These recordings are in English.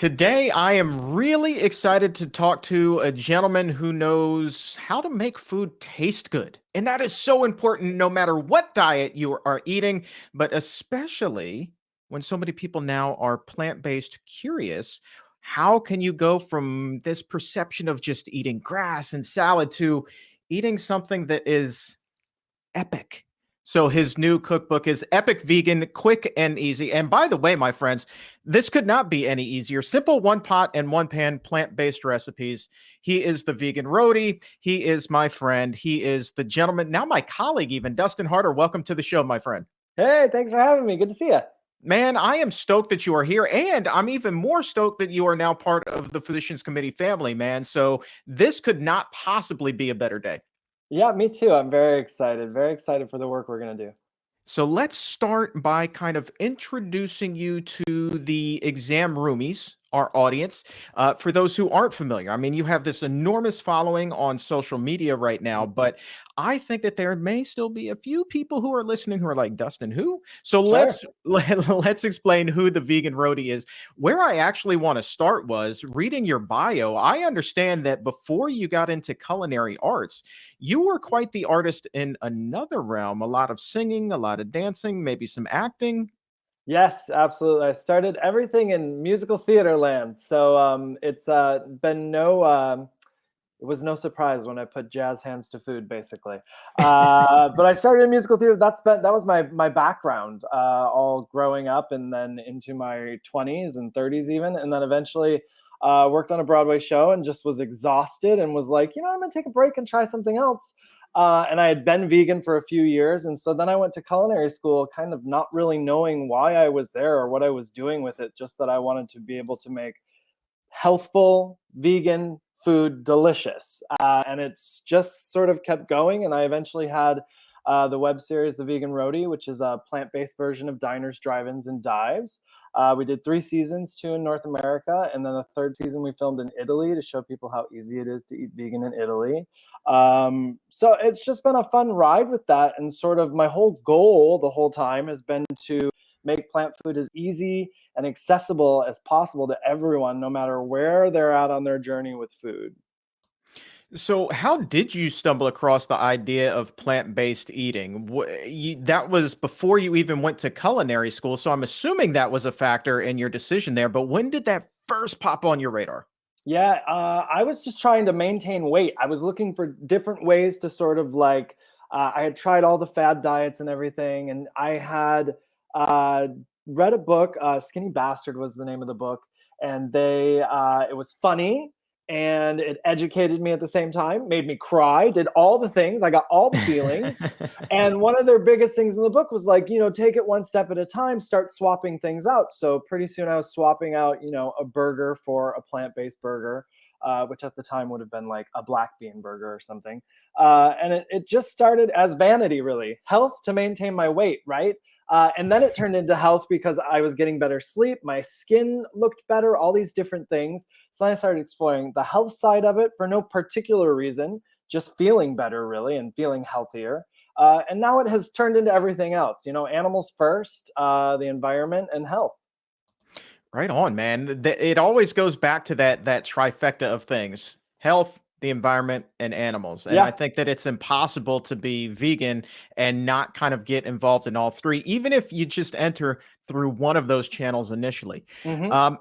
Today, I am really excited to talk to a gentleman who knows how to make food taste good. And that is so important no matter what diet you are eating, but especially when so many people now are plant based curious. How can you go from this perception of just eating grass and salad to eating something that is epic? So his new cookbook is Epic Vegan, Quick and Easy. And by the way, my friends, this could not be any easier. Simple one pot and one pan plant-based recipes. He is the Vegan Roadie. He is my friend. He is the gentleman, now my colleague even, Dustin Harder. Welcome to the show, my friend. Hey, thanks for having me. Good to see you. Man, I am stoked that you are here, and I'm even more stoked that you are now part of the Physicians Committee family, man. So this could not possibly be a better day. Yeah, me too. I'm very excited. Very excited for the work we're going to do. So let's start by kind of introducing you to the exam roomies, our audience. For those who aren't familiar, I mean, you have this enormous following on social media right now, but I think that there may still be a few people who are listening who are like, Dustin, who? So Sure. let's explain who the Vegan Roadie is. Where I actually want to start was reading your bio. I understand that before you got into culinary arts, you were quite the artist in another realm, a lot of singing, a lot of dancing, maybe some acting. Yes, absolutely. I started everything in musical theater land. So it's been it was no surprise when I put jazz hands to food, basically. But I started in musical theater. That was my background, all growing up, and then into my 20s and 30s even, and then eventually worked on a Broadway show and just was exhausted and was like, I'm gonna take a break and try something else. And I had been vegan for a few years, and so then I went to culinary school, kind of not really knowing why I was there or what I was doing with it, just that I wanted to be able to make healthful vegan food delicious. And it's just sort of kept going. And I eventually had the web series, The Vegan Roadie, which is a plant-based version of diners, drive-ins, and dives. We did 3 seasons, 2 in North America, and then the 3rd season we filmed in Italy to show people how easy it is to eat vegan in Italy. So it's just been a fun ride with that. And sort of my whole goal the whole time has been to make plant food as easy and accessible as possible to everyone, no matter where they're at on their journey with food. So, how did you stumble across the idea of plant-based eating? That was before you even went to culinary school, so I'm assuming that was a factor in your decision there. But when did that first pop on your radar? Yeah, I was just trying to maintain weight. I was looking for different ways to sort of like, I had tried all the fad diets and everything, and I had uh, read a book. Skinny Bastard was the name of the book, and it was funny and it educated me at the same time, made me cry, did all the things. I got all the feelings. And one of their biggest things in the book was like, take it one step at a time, start swapping things out. So pretty soon I was swapping out, a burger for a plant-based burger, which at the time would have been like a black bean burger or something. And it just started as vanity, really. Health to maintain my weight, right? And then it turned into health because I was getting better sleep. My skin looked better, all these different things. So then I started exploring the health side of it for no particular reason, just feeling better, really, and feeling healthier. And now it has turned into everything else, animals first, the environment, and health. Right on, man. It always goes back to that trifecta of things: health, the environment, and animals. And I Yeah. think that it's impossible to be vegan and not kind of get involved in all three, even if you just enter through one of those channels initially. Hmm. Um,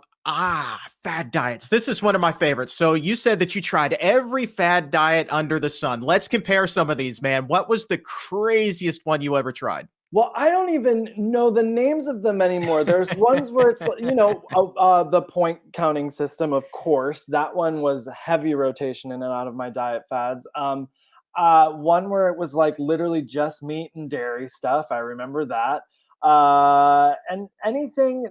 Fad diets. This is one of my favorites. So you said that you tried every fad diet under the sun. Let's compare some of these, man. What was the craziest one you ever tried? Well, I don't even know the names of them anymore. There's ones where it's, the point counting system, of course. That one was heavy rotation in and out of my diet fads. One where it was like literally just meat and dairy stuff. I remember that. And anything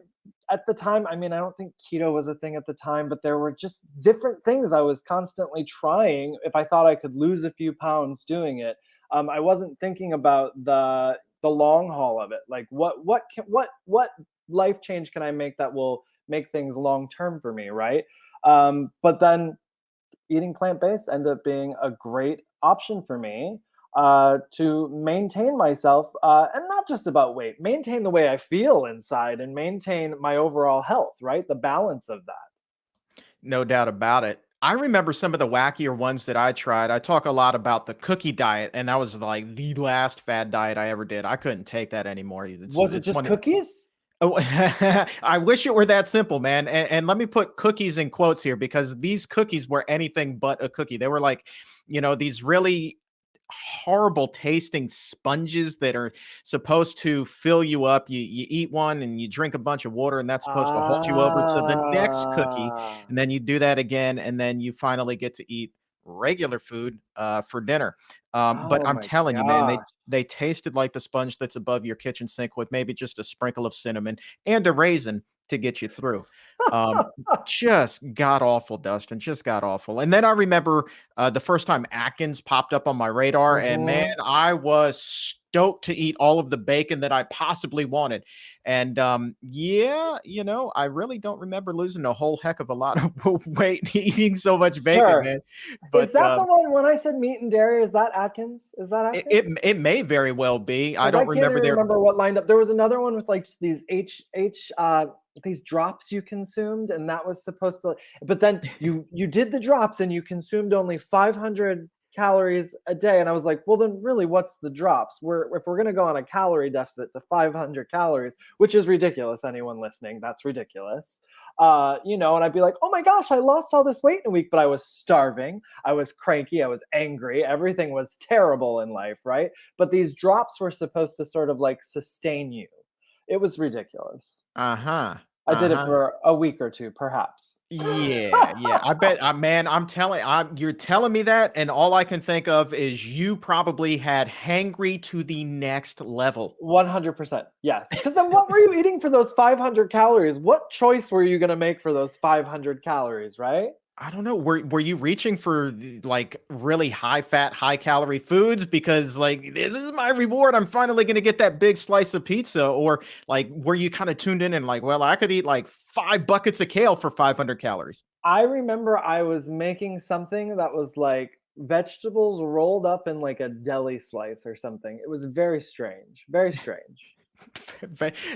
at the time, I mean, I don't think keto was a thing at the time, but there were just different things I was constantly trying if I thought I could lose a few pounds doing it. I wasn't thinking about the long haul of it. Like what life change can I make that will make things long term for me, right? But then eating plant-based ended up being a great option for me to maintain myself, and not just about weight, maintain the way I feel inside and maintain my overall health, right? The balance of that. No doubt about it. I remember some of the wackier ones that I tried. I talk a lot about the cookie diet, and that was like the last fad diet I ever did. I couldn't take that anymore. Was it It's just one. cookies? Oh, I wish it were that simple, man. And let me put cookies in quotes here because these cookies were anything but a cookie. They were like, these really horrible tasting sponges that are supposed to fill you up. You eat one and you drink a bunch of water, and that's supposed to hold you over to the next cookie. Ah. And then you do that again, and then you finally get to eat regular food for dinner. But Oh I'm my telling you, man, gosh. they tasted like the sponge that's above your kitchen sink with maybe just a sprinkle of cinnamon and a raisin to get you through. Um, just god awful, Dustin. Just god awful. And then I remember the first time Atkins popped up on my radar, and man, Mhm. I was stoked to eat all of the bacon that I possibly wanted. And yeah, I really don't remember losing a whole heck of a lot of weight eating so much bacon, Sure. man. Is But that the one when I said meat and dairy? Is that Atkins? Is that it, Atkins? it it may very well be. I Because I don't can't even remember there. remember what lined up. There was another one with like these these drops you consumed, and that was supposed to. But then you did the drops, and you consumed only 500 calories a day. And I was like, well, then really, what's the drops? If we're gonna go on a calorie deficit to 500 calories, which is ridiculous. Anyone listening, that's ridiculous. And I'd be like, oh my gosh, I lost all this weight in a week, but I was starving, I was cranky, I was angry, everything was terrible in life, right? But these drops were supposed to sort of like sustain you. It was ridiculous. Uh-huh. I did it Uh-huh. for a week or two, perhaps. Yeah, yeah. I bet, man, you're telling me that, and all I can think of is you probably had hangry to the next level. 100%. Yes. Because then what were you eating for those 500 calories? What choice were you going to make for those 500 calories, right? I don't know. Were you reaching for like really high fat, high calorie foods because like this is my reward? I'm finally going to get that big slice of pizza, or like were you kind of tuned in and like, well, I could eat like 5 buckets of kale for 500 calories? I remember I was making something that was like vegetables rolled up in like a deli slice or something. It was very strange. Very strange.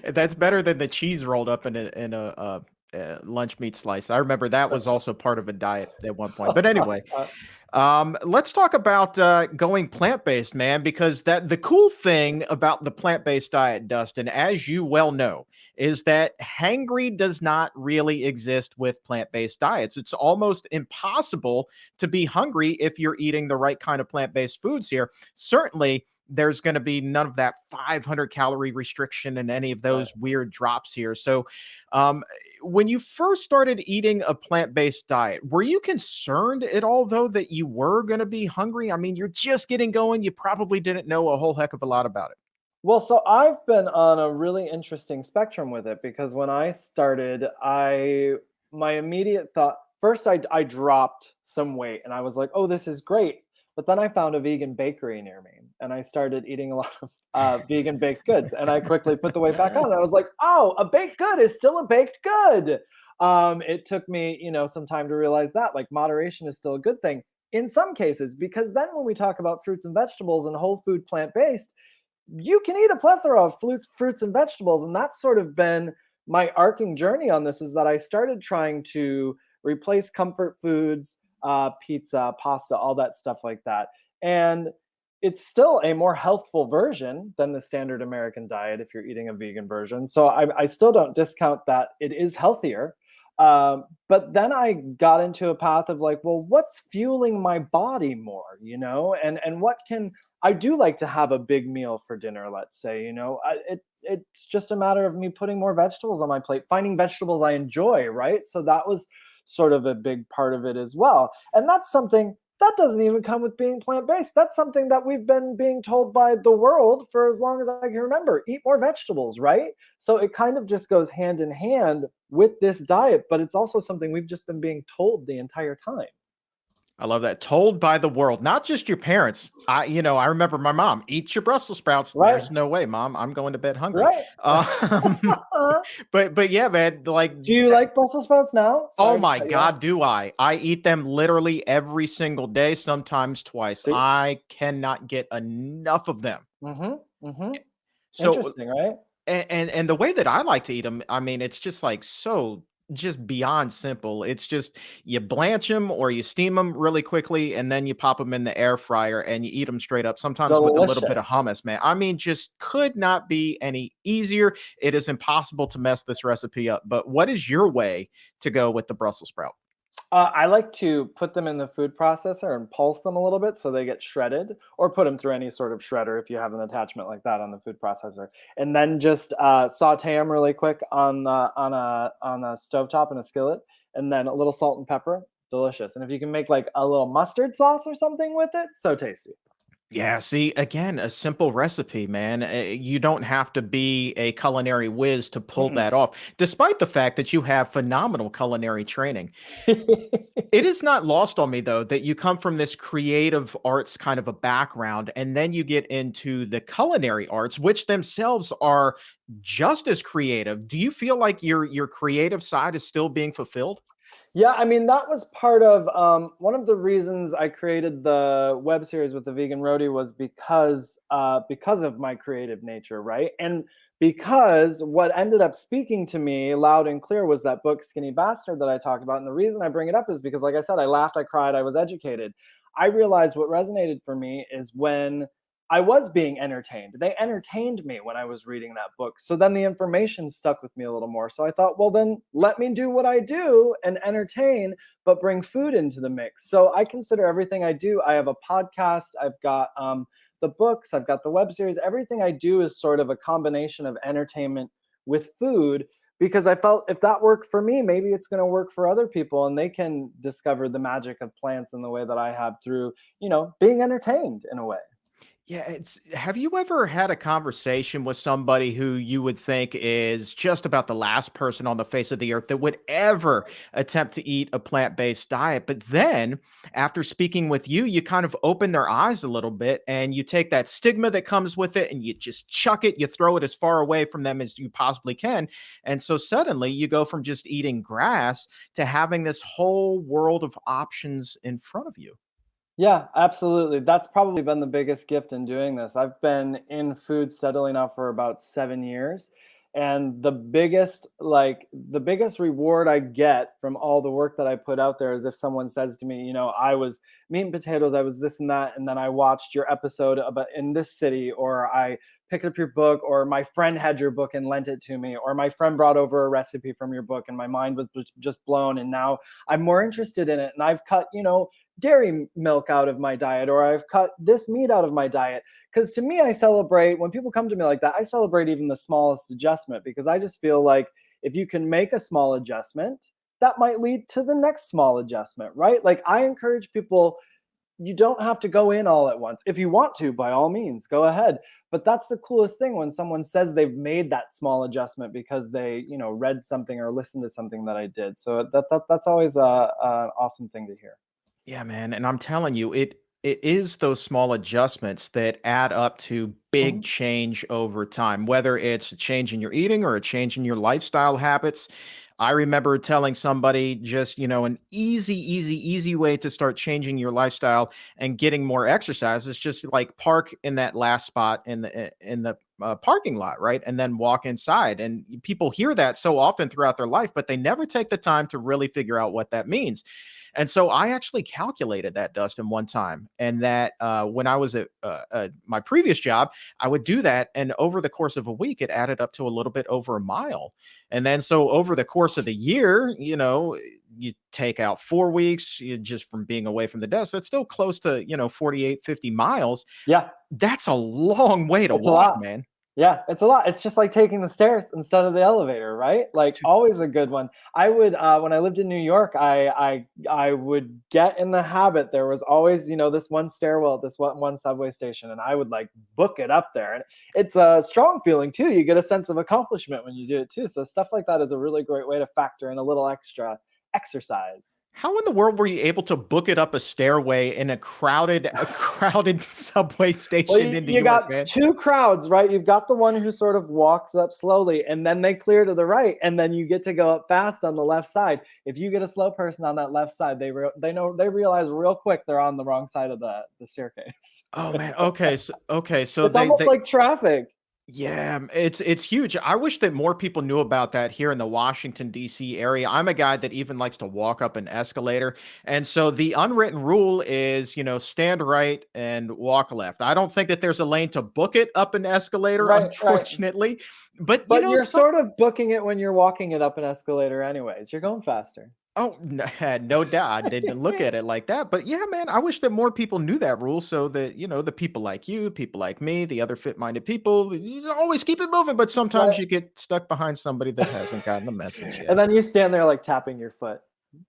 That's better than the cheese rolled up in a lunch meat slice. I remember that was also part of a diet at one point. But anyway, let's talk about going plant-based, man, because the cool thing about the plant-based diet, Dustin, as you well know, is that hangry does not really exist with plant-based diets. It's almost impossible to be hungry if you're eating the right kind of plant-based foods here. Certainly, there's going to be none of that 500 calorie restriction and any of Right. those weird drops here. So, um, when you first started eating a plant-based diet, were you concerned at all though that you were going to be hungry? I mean, you're just getting going. You probably didn't know a whole heck of a lot about it. Well, so I've been on a really interesting spectrum with it because when I started, my immediate thought first I dropped some weight and I was like, "Oh, this is great." But then I found a vegan bakery near me and I started eating a lot of vegan baked goods and I quickly put the weight back on. And I was like, "Oh, a baked good is still a baked good." It took me, some time to realize that like moderation is still a good thing in some cases because then when we talk about fruits and vegetables and whole food plant-based, you can eat a plethora of fruits and vegetables. And that's sort of been my arcing journey on this is that I started trying to replace comfort foods, pizza, pasta, all that stuff like that. And it's still a more healthful version than the standard American diet if you're eating a vegan version. So I still don't discount that it is healthier. But then I got into a path of like, well, what's fueling my body more, and what can I do like to have a big meal for dinner, let's say, it's just a matter of me putting more vegetables on my plate, finding vegetables I enjoy, right? So that was sort of a big part of it as well. And that's something that doesn't even come with being plant-based. That's something that we've been being told by the world for as long as I can remember. Eat more vegetables, right? So it kind of just goes hand in hand with this diet, but it's also something we've just been being told the entire time. I love that. Told by the world, not just your parents. I remember my mom, eat your Brussels sprouts. Right? There's no way, mom. I'm going to bed hungry. Right. Um, but yeah, man, like Do you like Brussels sprouts now? oh Sorry to my cut you off. God, do I? I eat them literally every single day, sometimes twice. See? I cannot get enough of them. Mm-hmm. Mm-hmm. So, Interesting, right? and the way that I like to eat them, I mean, it's just like so just beyond simple. It's just you blanch them or you steam them really quickly, and then you pop them in the air fryer and you eat them straight up, sometimes with a little bit Delicious. of hummus, man. I mean, just could not be any easier. It is impossible to mess this recipe up. But what is your way to go with the Brussels sprout? I like to put them in the food processor and pulse them a little bit so they get shredded, or put them through any sort of shredder if you have an attachment like that on the food processor, and then just saute them really quick on a stovetop in a skillet, and then a little salt and pepper. Delicious. And if you can make like a little mustard sauce or something with it, so tasty. Yeah, see, again, a simple recipe, man. You don't have to be a culinary whiz to pull Mm-mm. that off, despite the fact that you have phenomenal culinary training. It is not lost on me, though, that you come from this creative arts kind of a background, and then you get into the culinary arts, which themselves are just as creative. Do you feel like your creative side is still being fulfilled? Yeah, I mean, that was part of one of the reasons I created the web series with the Vegan Roadie was because of my creative nature, right? And because what ended up speaking to me loud and clear was that book Skinny Bastard that I talked about. And the reason I bring it up is because, like I said, I laughed, I cried, I was educated. I realized what resonated for me is when I was being entertained. They entertained me when I was reading that book. So then the information stuck with me a little more. So I thought, well, then let me do what I do and entertain, but bring food into the mix. So I consider everything I do. I have a podcast. I've got the books. I've got the web series. Everything I do is sort of a combination of entertainment with food, because I felt if that worked for me, maybe it's going to work for other people, and they can discover the magic of plants in the way that I have through, being entertained in a way. Yeah, have you ever had a conversation with somebody who you would think is just about the last person on the face of the earth that would ever attempt to eat a plant-based diet? But then after speaking with you, you kind of open their eyes a little bit and you take that stigma that comes with it and you just chuck it, you throw it as far away from them as you possibly can. And so suddenly you go from just eating grass to having this whole world of options in front of you. Yeah, absolutely. That's probably been the biggest gift in doing this. I've been in food steadily now for about 7 years. And the biggest reward I get from all the work that I put out there is if someone says to me, I was meat and potatoes, I was this and that, and then I watched your episode about in this city, or I picked up your book, or my friend had your book and lent it to me, or my friend brought over a recipe from your book and my mind was just blown. And now I'm more interested in it. And I've cut, dairy milk out of my diet, or I've cut this meat out of my diet. Because to me, I celebrate when people come to me like that, I celebrate even the smallest adjustment, because I just feel like if you can make a small adjustment, that might lead to the next small adjustment, right? Like I encourage people, you don't have to go in all at once. If you want to, by all means, go ahead. But that's the coolest thing when someone says they've made that small adjustment because they, read something or listened to something that I did. So that's always an awesome thing to hear. Yeah, man, and I'm telling you, it is those small adjustments that add up to big Mhm. change over time, whether it's a change in your eating or a change in your lifestyle habits. I remember telling somebody just, an easy way to start changing your lifestyle and getting more exercise is just like park in that last spot in the parking lot, right? And then walk inside. And people hear that so often throughout their life, but they never take the time to really figure out what that means. And so I actually calculated that, Dustin, one time, and that when I was at my previous job, I would do that, and over the course of a week, it added up to a little bit over a mile. And then so over the course of the year, you take out 4 weeks just from being away from the desk. That's still close to 48, 50 miles. Yeah, That's a long way to it's a walk, lot. man. Yeah, it's a lot. It's just like taking the stairs instead of the elevator, right? Like always a good one. I would when I lived in New York, I would get in the habit. There was always, this one stairwell at this one subway station, and I would like book it up there. And it's a strong feeling too. You get a sense of accomplishment when you do it too. So stuff like that is a really great way to factor in a little extra exercise. How in the world were you able to book it up a stairway in a crowded subway Well, station in New you York, got man? two crowds, right? You've got the one who sort of walks up slowly and then they clear to the right, and then you get to go up fast on the left side. If you get a slow person on that left side, they realize real quick they're on the wrong side of the staircase. Oh man. Okay. So It's they almost like traffic. Yeah, it's huge. I wish that more people knew about that here in the Washington D.C. area. I'm a guy that even likes to walk up an escalator, and so the unwritten rule is, stand right and walk left. I don't think that there's a lane to book it up an escalator, Right, right. unfortunately. But But you're some sort of booking it when you're walking it up an escalator anyways. You're going faster. oh, no doubt. I didn't look at it like that. But yeah, man, I wish that more people knew that rule so that, the people like you, people like me, the other fit minded people, you always keep it moving. But sometimes Right. you get stuck behind somebody that hasn't gotten the message And yet. then you stand there like tapping your foot.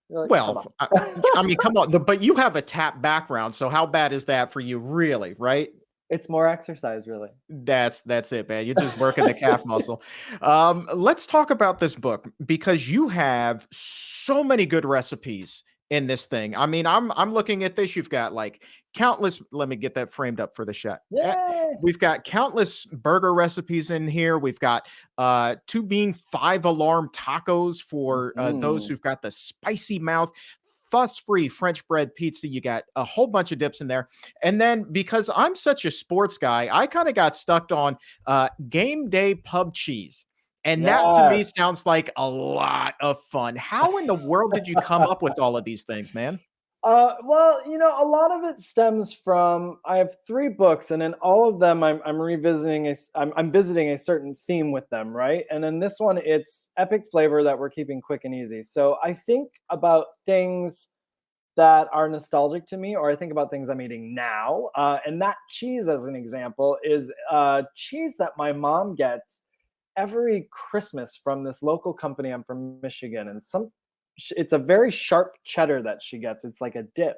You're like, come Well, I on. mean, come on. But you have a tap background. So how bad is that for you, really? Right? It's more exercise, really. That's it, man. You're just working the calf muscle. Let's talk about this book because you have so many good recipes in this thing. I mean, I'm looking at this. You've got like countless. Let me get that framed up for the shot. Yay! We've got countless burger recipes in here. We've got two bean 5 alarm tacos for those Mhm. who've got the spicy mouth. Fuss-free French bread pizza. You got a whole bunch of dips in there. And then because I'm such a sports guy, I kind of got stuck on game day pub cheese. And that to me Yes. sounds like a lot of fun. How in the world did you come up with all of these things, man? Well, a lot of it stems from I have 3 books, and in all of them, I'm revisiting I'm visiting a certain theme with them, right? And in this one, it's epic flavor that we're keeping quick and easy. So I think about things that are nostalgic to me, or I think about things I'm eating now. And that cheese, as an example, is cheese that my mom gets every Christmas from this local company. I'm from Michigan, and it's a very sharp cheddar that she gets. It's like a dip.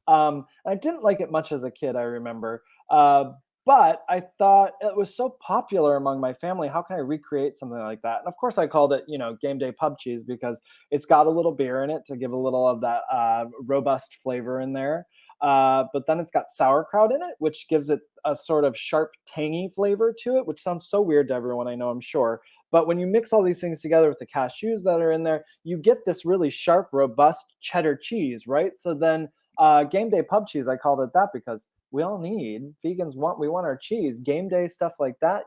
I didn't like it much as a kid, I remember. But I thought it was so popular among my family. How can I recreate something like that? And of course, I called it, game day pub cheese because it's got a little beer in it to give a little of that robust flavor in there. But then it's got sauerkraut in it, which gives it a sort of sharp, tangy flavor to it, which sounds so weird to everyone I know, I'm sure. But when you mix all these things together with the cashews that are in there, you get this really sharp, robust cheddar cheese, right? So then game day pub cheese, I called it that because we all need we want our cheese, game day stuff like that.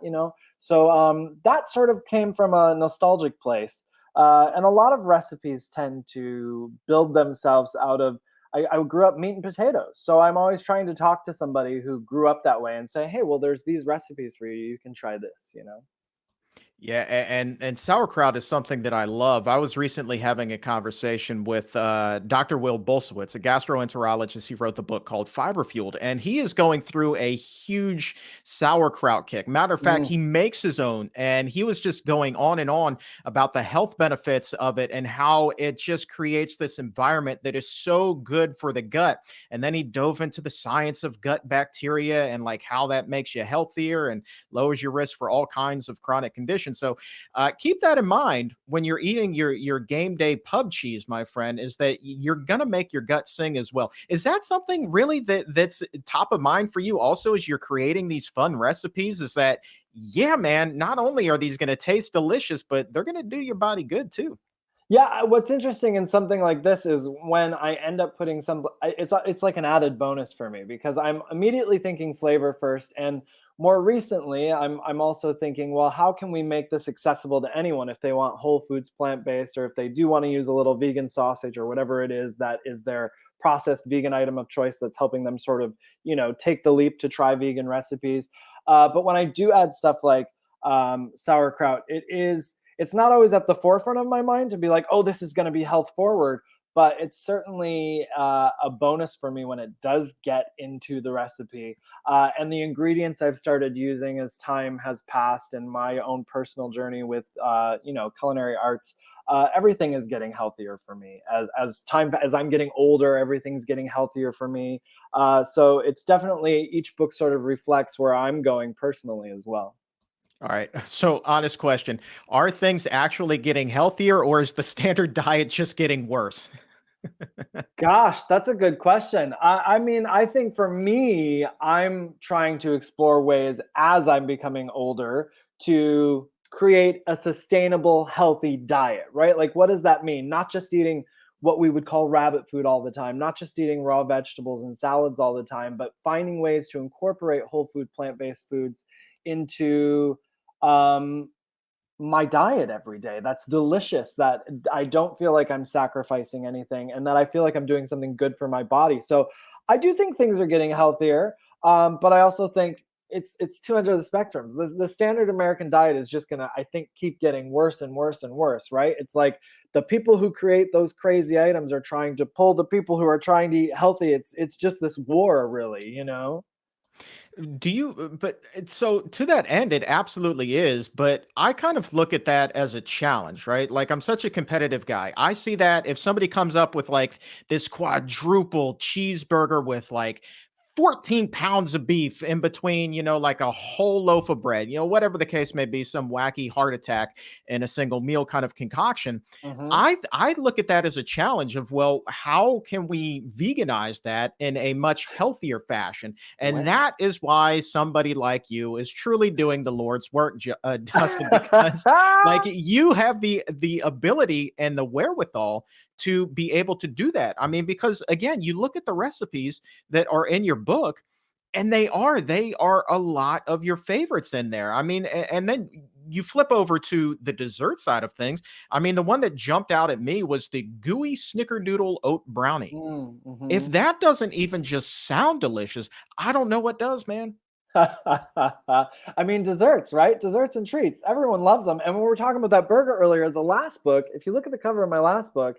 So that sort of came from a nostalgic place. And a lot of recipes tend to build themselves out of I grew up meat and potatoes. So I'm always trying to talk to somebody who grew up that way and say, hey, well, there's these recipes for you. You can try this. Yeah, and sauerkraut is something that I love. I was recently having a conversation with Dr. Will Bulsiewicz, a gastroenterologist. He wrote the book called Fiber Fueled, and he is going through a huge sauerkraut kick. Matter of fact, Mm. he makes his own, and he was just going on and on about the health benefits of it and how it just creates this environment that is so good for the gut. And then he dove into the science of gut bacteria and like how that makes you healthier and lowers your risk for all kinds of chronic conditions. So keep that in mind when you're eating your game day pub cheese, my friend, is that you're gonna make your gut sing as well. Is that something really that's top of mind for you also as you're creating these fun recipes? Is that yeah, man, not only are these gonna taste delicious, but they're gonna do your body good too. Yeah, what's interesting in something like this is when I end up putting it's like an added bonus for me because I'm immediately thinking flavor first, and more recently I'm also thinking, well, how can we make this accessible to anyone if they want whole foods, plant-based, or if they do want to use a little vegan sausage or whatever it is that is their processed vegan item of choice that's helping them sort of, take the leap to try vegan recipes. But when I do add stuff like sauerkraut, it's not always at the forefront of my mind to be like, oh, this is going to be health forward, but it's certainly a bonus for me when it does get into the recipe. And the ingredients I've started using as time has passed in my own personal journey with, culinary arts, everything is getting healthier for me. As I'm getting older, everything's getting healthier for me. So it's definitely each book sort of reflects where I'm going personally as well. All right. So, honest question. Are things actually getting healthier or is the standard diet just getting worse? Gosh, that's a good question. I mean, I think for me, I'm trying to explore ways as I'm becoming older to create a sustainable, healthy diet, right? Like, what does that mean? Not just eating what we would call rabbit food all the time, not just eating raw vegetables and salads all the time, but finding ways to incorporate whole food, plant based foods into my diet every day. That's delicious, that I don't feel like I'm sacrificing anything, and that I feel like I'm doing something good for my body. So I do think things are getting healthier, but I also think it's two ends of the spectrums. The standard American diet is just gonna, I think, keep getting worse and worse and worse, right? It's like the people who create those crazy items are trying to pull the people who are trying to eat healthy. It's just this war, really, you know? Do you, so to that end, it absolutely is. But I kind of look at that as a challenge, right? Like, I'm such a competitive guy. I see that if somebody comes up with like this quadruple cheeseburger with like 14 pounds of beef in between, like a whole loaf of bread, whatever the case may be, some wacky heart attack in a single meal kind of concoction. Hmm. I look at that as a challenge of, well, how can we veganize that in a much healthier fashion? And Right. that is why somebody like you is truly doing the Lord's work, Dustin, because like you have the ability and the wherewithal to be able to do that. I mean, because again, you look at the recipes that are in your book, and they are a lot of your favorites in there. I mean, and then you flip over to the dessert side of things. I mean, the one that jumped out at me was the gooey snickerdoodle oat brownie. If Mm-hmm. that doesn't even just sound delicious, I don't know what does, man. I mean, desserts, right? Desserts and treats. Everyone loves them. And when we were talking about that burger earlier, the last book, if you look at the cover of my last book,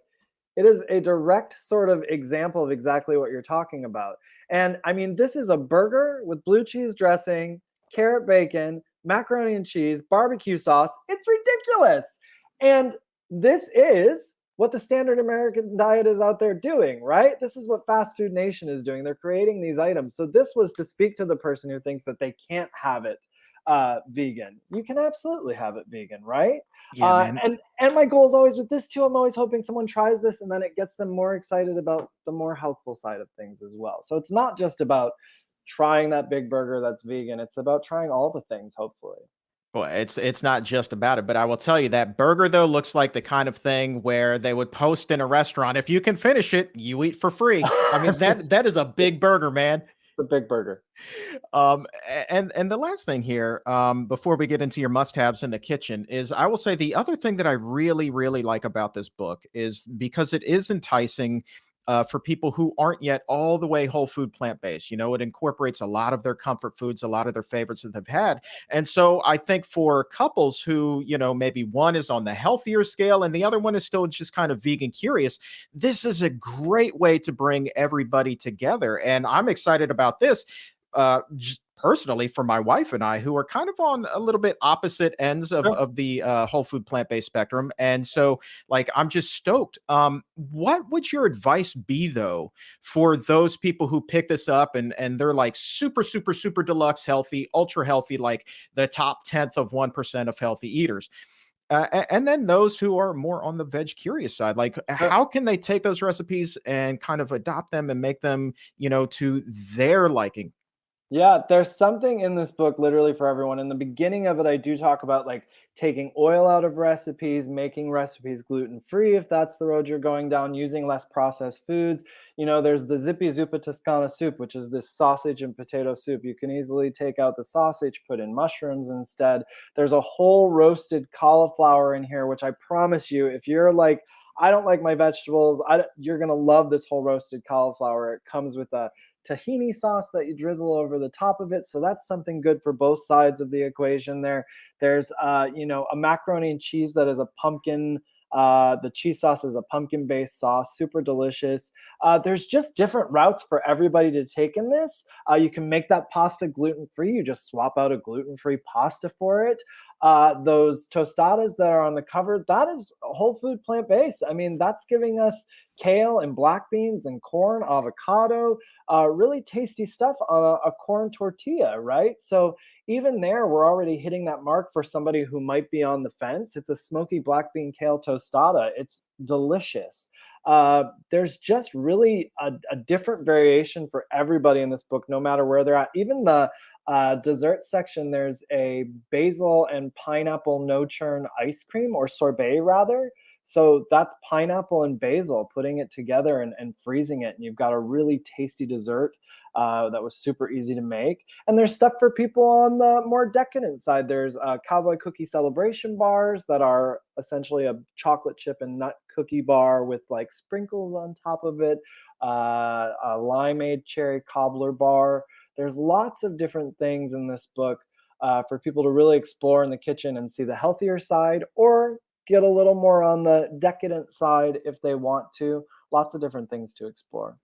it is a direct sort of example of exactly what you're talking about. And I mean, this is a burger with blue cheese dressing, carrot bacon, macaroni and cheese, barbecue sauce. It's ridiculous. And this is what the standard American diet is out there doing, right? This is what Fast Food Nation is doing. They're creating these items. So this was to speak to the person who thinks that they can't have it vegan. You can absolutely have it vegan, right? Yeah, man. And my goal is always with this too. I'm always hoping someone tries this and then it gets them more excited about the more healthful side of things as well. So it's not just about trying that big burger that's vegan. It's about trying all the things, hopefully. Well, it's not just about it, but I will tell you that burger though looks like the kind of thing where they would post in a restaurant, if you can finish it, you eat for free. I mean, It's that is a big burger, man. a big burger. And the last thing here, before we get into your must-haves in the kitchen, is I will say the other thing that I really, really like about this book is because it is enticing for people who aren't yet all the way whole food plant-based. It incorporates a lot of their comfort foods, a lot of their favorites that they've had. And so I think for couples who, maybe one is on the healthier scale and the other one is still just kind of vegan curious, this is a great way to bring everybody together. And I'm excited about this just personally for my wife and I, who are kind of on a little bit opposite ends Sure. of the whole food plant-based spectrum. And so like I'm just stoked. What would your advice be though for those people who pick this up and they're like super, super, super deluxe healthy, ultra healthy, like the top 10th of 1% of healthy eaters? And then those who are more on the veg curious side, like Sure. how can they take those recipes and kind of adopt them and make them, to their liking? Yeah, there's something in this book literally for everyone. In the beginning of it, I do talk about like taking oil out of recipes, making recipes gluten free if that's the road you're going down, using less processed foods. There's the Zippy Zuppa Toscana soup, which is this sausage and potato soup. You can easily take out the sausage, put in mushrooms instead. There's a whole roasted cauliflower in here, which I promise you, if you're like, I don't like my vegetables, you're going to love this whole roasted cauliflower. It comes with a tahini sauce that you drizzle over the top of it. So that's something good for both sides of the equation there. There's, a macaroni and cheese that is a pumpkin. The cheese sauce is a pumpkin based sauce, super delicious. There's just different routes for everybody to take in this. You can make that pasta gluten free. You just swap out a gluten free pasta for it. Those tostadas that are on the cover, that is whole food plant based. I mean, that's giving us kale and black beans and corn, avocado, really tasty stuff on a corn tortilla, right? So even there, we're already hitting that mark for somebody who might be on the fence. It's a smoky black bean kale tostada. It's delicious. There's just really a different variation for everybody in this book, no matter where they're at. Even the dessert section, there's a basil and pineapple no churn ice cream, or sorbet rather. So that's pineapple and basil, putting it together and freezing it. And you've got a really tasty dessert that was super easy to make. And there's stuff for people on the more decadent side. There's cowboy cookie celebration bars that are essentially a chocolate chip and nut cookie bar with like sprinkles on top of it, a limeade cherry cobbler bar. There's lots of different things in this book for people to really explore in the kitchen and see the healthier side, or get a little more on the decadent side if they want to. Lots of different things to explore.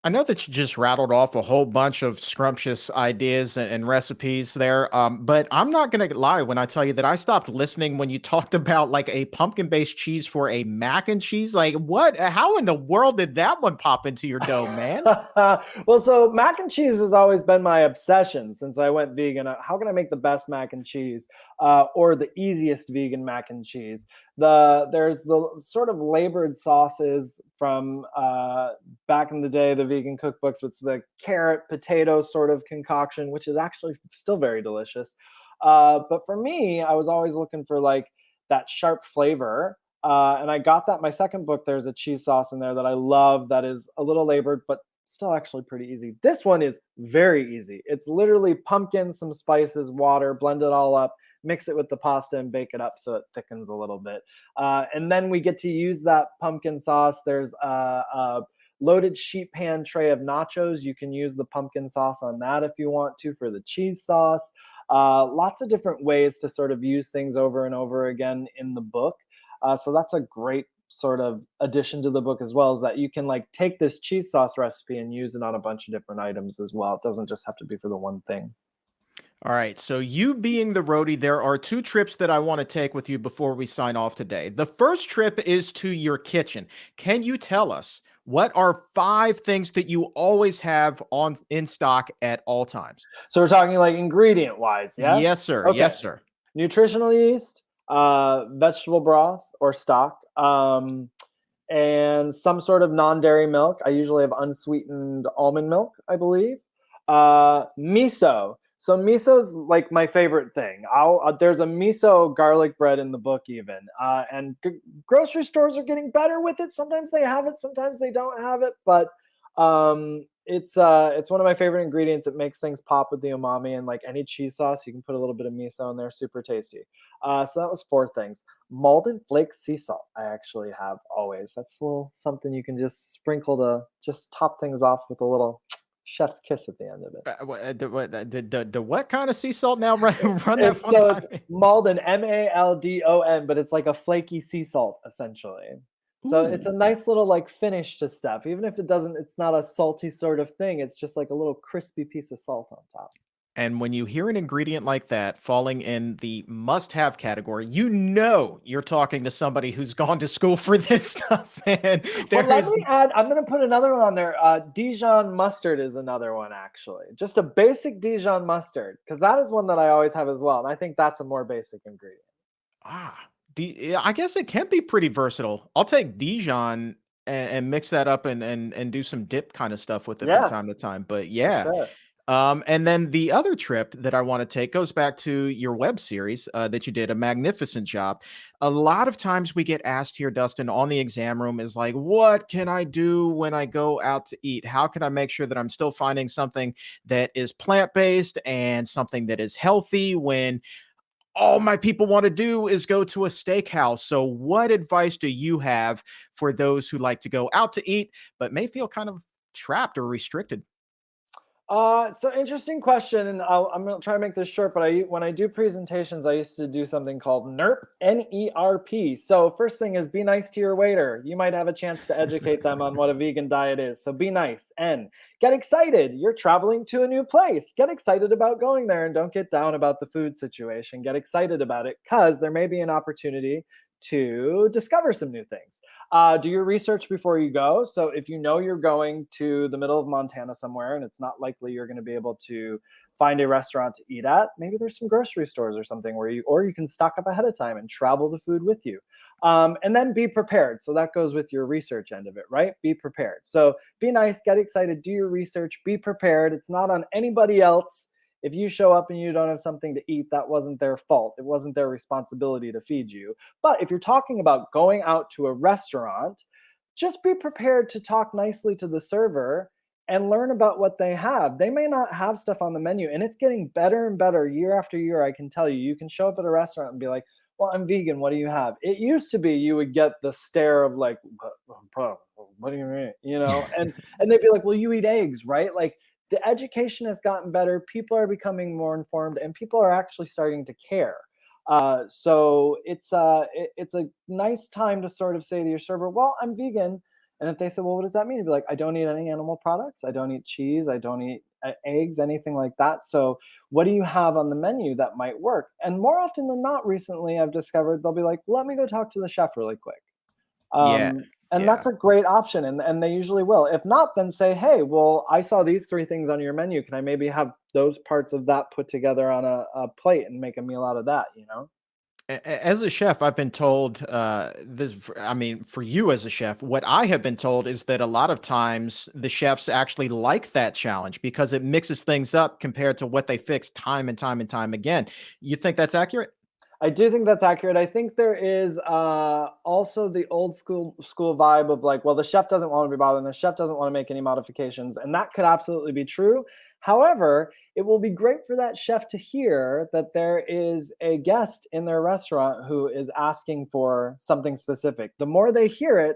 I know that you just rattled off a whole bunch of scrumptious ideas and recipes there, but I'm not going to lie when I tell you that I stopped listening when you talked about like a pumpkin-based cheese for a mac and cheese. Like, what? How in the world did that one pop into your dough, man? Well, so mac and cheese has always been my obsession since I went vegan. How can I make the best mac and cheese, or the easiest vegan mac and cheese? There's the sort of labored sauces from back in the day, the vegan cookbooks, with the carrot potato sort of concoction, which is actually still very delicious. But for me, I was always looking for like that sharp flavor. And I got that. My second book, there's a cheese sauce in there that I love that is a little labored, but still actually pretty easy. This one is very easy. It's literally pumpkin, some spices, water, blend it all up, mix it with the pasta and bake it up so it thickens a little bit. And then we get to use that pumpkin sauce. There's a loaded sheet pan tray of nachos. You can use the pumpkin sauce on that if you want to for the cheese sauce. Lots of different ways to sort of use things over and over again in the book. So that's a great sort of addition to the book as well, is that you can like take this cheese sauce recipe and use it on a bunch of different items as well. It doesn't just have to be for the one thing. All right. So, you being the roadie, there are two trips that I want to take with you before we sign off today. The first trip is to your kitchen. Can you tell us what are 5 things that you always have on in stock at all times? So we're talking like ingredient wise, Yes, yes? sir. Okay. Yes, sir. Nutritional yeast, vegetable broth or stock, and some sort of non-dairy milk. I usually have unsweetened almond milk, I believe. Miso. So miso is like my favorite thing. There's a miso garlic bread in the book even, and grocery stores are getting better with it. Sometimes they have it, sometimes they don't have it, but it's one of my favorite ingredients. It makes things pop with the umami, and like any cheese sauce, you can put a little bit of miso in there. Super tasty. So that was 4 things. Malted flake sea salt. I actually have always. That's a little something you can just sprinkle to just top things off with a little chef's kiss at the end of it. What kind of sea salt now? Run that one So by it's me. Malden, Maldon, but it's like a flaky sea salt essentially. So it's Ooh. a nice little like finish to stuff. Even if it's not a salty sort of thing. It's just like a little crispy piece of salt on top. And when you hear an ingredient like that falling in the must-have category, you know you're talking to somebody who's gone to school for this stuff. And Well, there let is me add, I'm going to put another one on there. Dijon mustard is another one, actually. Just a basic Dijon mustard, because that is one that I always have as well. And I think that's a more basic ingredient. ah, yeah, I guess it can be pretty versatile. I'll take Dijon and mix that up and do some dip kind of stuff with it from Yeah, time to time. But for yeah. sure. And then the other trip that I want to take goes back to your web series that you did a magnificent job. A lot of times we get asked here, Dustin, on the exam room is like, what can I do when I go out to eat? How can I make sure that I'm still finding something that is plant-based and something that is healthy when all my people want to do is go to a steakhouse? So, what advice do you have for those who like to go out to eat, but may feel kind of trapped or restricted? So interesting question, and I'm gonna try to make this short. But when I do presentations, I used to do something called NERP, NERP. So first thing is be nice to your waiter. You might have a chance to educate them on what a vegan diet is. So be nice and get excited. You're traveling to a new place. Get excited about going there, and don't get down about the food situation. Get excited about it because there may be an opportunity to discover some new things. Do your research before you go. So if you know you're going to the middle of Montana somewhere and it's not likely you're going to be able to find a restaurant to eat at, maybe there's some grocery stores or something or you can stock up ahead of time and travel the food with you. And then be prepared. So that goes with your research end of it, right? Be prepared. So be nice, get excited, do your research, be prepared. It's not on anybody else. if you show up and you don't have something to eat, that wasn't their fault. It wasn't their responsibility to feed you. But if you're talking about going out to a restaurant, just be prepared to talk nicely to the server and learn about what they have. They may not have stuff on the menu, and it's getting better and better year after year. I can tell you, you can show up at a restaurant and be like, well, I'm vegan. What do you have? It used to be you would get the stare of like, what do you mean? And they'd be like, well, you eat eggs, right? Like the education has gotten better. People are becoming more informed, and people are actually starting to care. So it's a nice time to sort of say to your server, well, I'm vegan. And if they say, well, what does that mean? You'd be like, I don't eat any animal products. I don't eat cheese. I don't eat eggs, anything like that. So what do you have on the menu that might work? And more often than not, recently, I've discovered they'll be like, let me go talk to the chef really quick. Yeah. And Yeah. that's a great option. And they usually will. If not, then say, hey, well, I saw these 3 things on your menu. Can I maybe have those parts of that put together on a plate and make a meal out of that, As a chef, I've been told for you as a chef, what I have been told is that a lot of times the chefs actually like that challenge because it mixes things up compared to what they fix time and time and time again. You think that's accurate? I do think that's accurate. I think there is also the old school vibe of like, well, the chef doesn't want to be bothered, and the chef doesn't want to make any modifications, and that could absolutely be true. However, it will be great for that chef to hear that there is a guest in their restaurant who is asking for something specific. The more they hear it,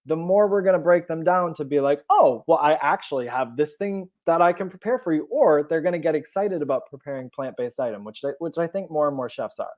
the more we're going to break them down to be like, oh, well, I actually have this thing that I can prepare for you, or they're going to get excited about preparing plant-based item, which I think more and more chefs are.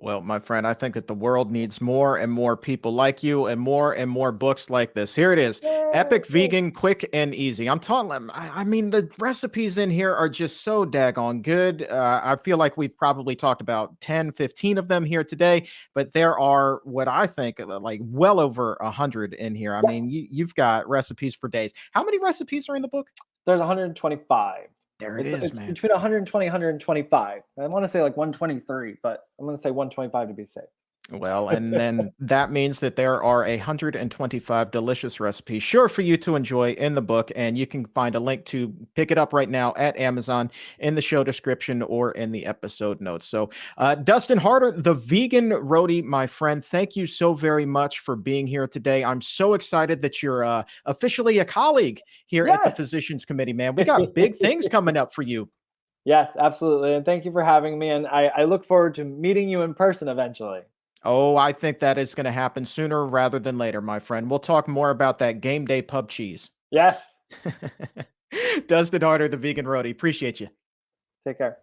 Well, my friend, I think that the world needs more and more people like you and more books like this. Here it is. Epic Yay! Vegan, quick and easy. I'm telling, I mean, the recipes in here are just so daggone good. I feel like we've probably talked about 10, 15 of them here today, but there are what I think like well over 100 in here. I Yeah, mean, you've got recipes for days. How many recipes are in the book? there's 125. There it It's is, it's man. between 120, 125. I want to say like 123, but I'm going to say 125 to be safe. Well, and then that means that there are 125 delicious recipes sure for you to enjoy in the book. And you can find a link to pick it up right now at Amazon in the show description or in the episode notes. So, Dustin Harder, the Vegan Roadie, my friend, thank you so very much for being here today. I'm so excited that you're officially a colleague here at the Yes. Physicians Committee, man. We got big things coming up for you. Yes, absolutely. And thank you for having me. And I look forward to meeting you in person eventually. Oh, I think that is going to happen sooner rather than later, my friend. We'll talk more about that game day pub cheese. Yes. Dustin Harder, the Vegan Roadie. Appreciate you. Take care.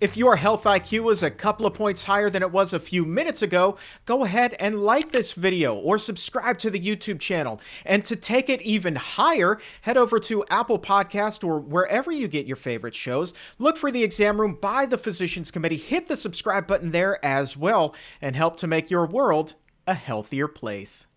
If your health IQ is a couple of points higher than it was a few minutes ago, go ahead and like this video or subscribe to the YouTube channel. And to take it even higher, head over to Apple Podcast or wherever you get your favorite shows. Look for The Exam Room by the Physicians Committee. Hit the subscribe button there as well and help to make your world a healthier place.